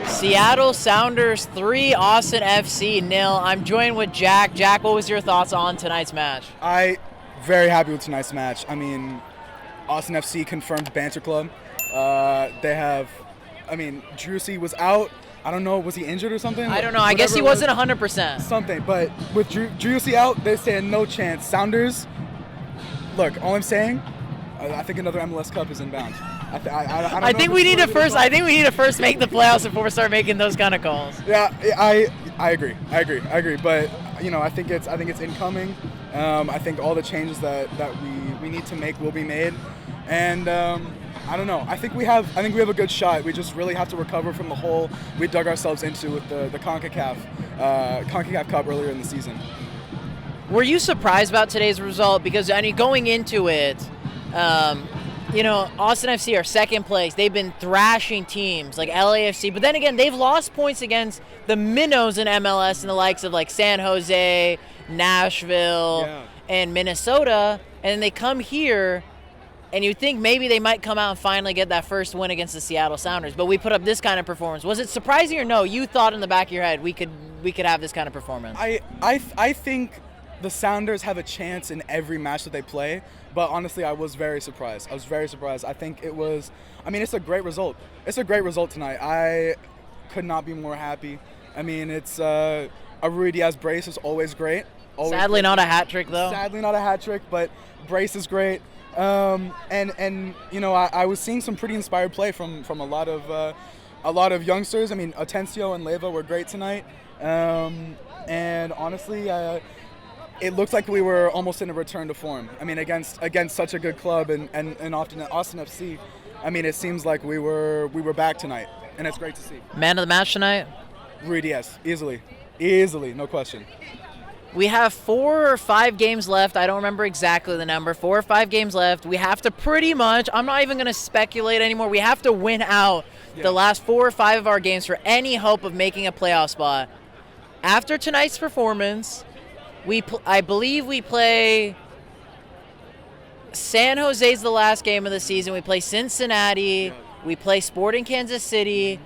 Seattle Sounders 3, Austin FC 0. I'm joined with Jack. Jack, what was your thoughts on tonight's match? Very happy with tonight's match. I mean, Austin FC confirmed Banter Club. Drusy was out. I don't know, was he injured or something? I don't know. I guess he wasn't 100%. Something, but with Drusy out, they're saying no chance. Sounders, look, all I'm saying, I think another MLS Cup is inbound. I think we need to first make the playoffs before we start making those kind of calls. Yeah, I agree. But I think it's incoming. I think all the changes that we need to make will be made, and I don't know. I think we have a good shot. We just really have to recover from the hole we dug ourselves into with the CONCACAF Cup earlier in the season. Were you surprised about today's result? Because going into it, Austin FC are second place. They've been thrashing teams like LAFC, but then again, they've lost points against the minnows in MLS and the likes of like San Jose, Nashville, and Minnesota, and then they come here, and you think maybe they might come out and finally get that first win against the Seattle Sounders, but we put up this kind of performance. Was it surprising or no? You thought in the back of your head we could have this kind of performance? I think the Sounders have a chance in every match that they play, but honestly, I was very surprised. I think it's a great result. It's a great result tonight. I could not be more happy. I mean, it's a Ruidíaz brace is always great. Sadly, not a hat trick, though. Sadly, not a hat trick, but brace is great. I was seeing some pretty inspired play from a lot of youngsters. I mean, Atencio and Leyva were great tonight. And honestly, it looks like we were almost in a return to form. I mean, against such a good club and often at Austin FC, I mean, it seems like we were back tonight, and it's great to see. Man of the match tonight? Ruidíaz, easily, no question. We have 4 or 5 games left. I don't remember exactly the number. 4 or 5 games left. We have to pretty much, I'm not even going to speculate anymore. We have to win out the last 4 or 5 of our games for any hope of making a playoff spot. After tonight's performance, I believe we play San Jose's the last game of the season. We play Cincinnati. We play Sporting Kansas City.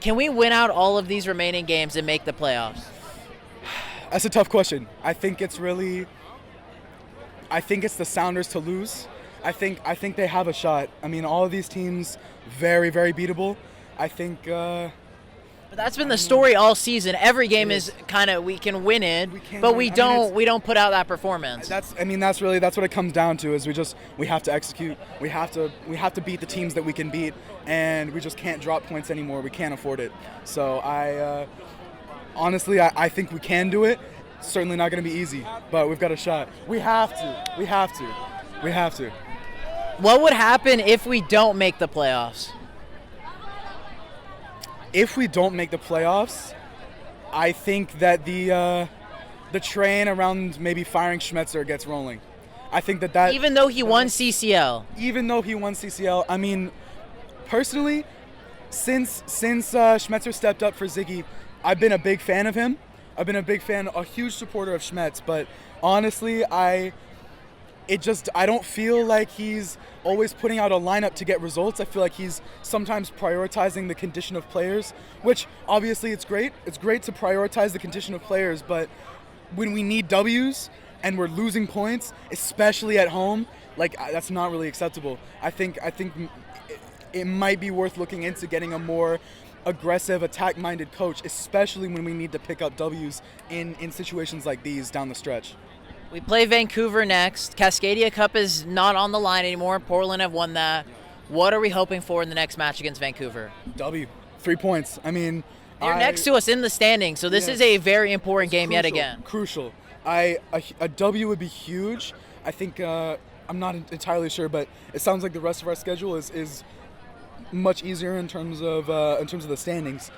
Can we win out all of these remaining games and make the playoffs? That's a tough question. I think it's the Sounders to lose. I think they have a shot. I mean, all of these teams very, very beatable. I think. But that's been the story all season. Every game is kind of we can win it, but we don't put out that performance. That's what it comes down to. Is we have to execute. We have to beat the teams that we can beat, and we just can't drop points anymore. We can't afford it. So honestly, I think we can do it. It's certainly not going to be easy, but we've got a shot. We have to. What would happen if we don't make the playoffs? If we don't make the playoffs, I think that the train around maybe firing Schmetzer gets rolling. I think that even though he won CCL. I mean, personally, since Schmetzer stepped up for Ziggy, I've been a big fan of him. A huge supporter of Schmetz, but honestly, I don't feel like he's always putting out a lineup to get results. I feel like he's sometimes prioritizing the condition of players, which obviously it's great. It's great to prioritize the condition of players, but when we need W's and we're losing points, especially at home, like that's not really acceptable. I think it might be worth looking into getting a more aggressive, attack-minded coach, especially when we need to pick up W's in situations like these down the stretch. We play Vancouver next. Cascadia Cup is not on the line anymore. Portland have won that. What are we hoping for in the next match against Vancouver? W. 3 points. I mean, they're next to us in the standings, so this is a very important game yet again. Crucial. A W would be huge. I think I'm not entirely sure, but it sounds like the rest of our schedule is much easier in terms of the standings.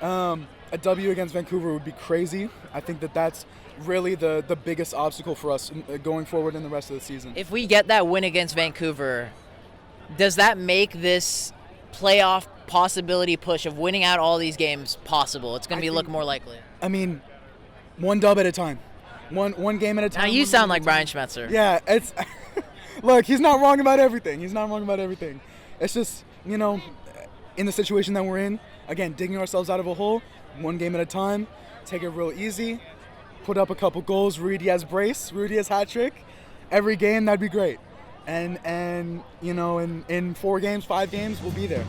A W against Vancouver would be crazy. I think that's really the biggest obstacle for us going forward in the rest of the season. If we get that win against Vancouver, does that make this playoff possibility push of winning out all these games possible? It's going to look more likely. I mean, one dub at a time. One game at a time. Now you sound like Brian Schmetzer. Yeah, it's Look, he's not wrong about everything. He's not wrong about everything. It's just, you know, in the situation that we're in, again, digging ourselves out of a hole, one game at a time, take it real easy, put up a couple goals, Ruidíaz brace, Ruidíaz hat trick, every game, that'd be great. And you know, in 4 games, 5 games, we'll be there.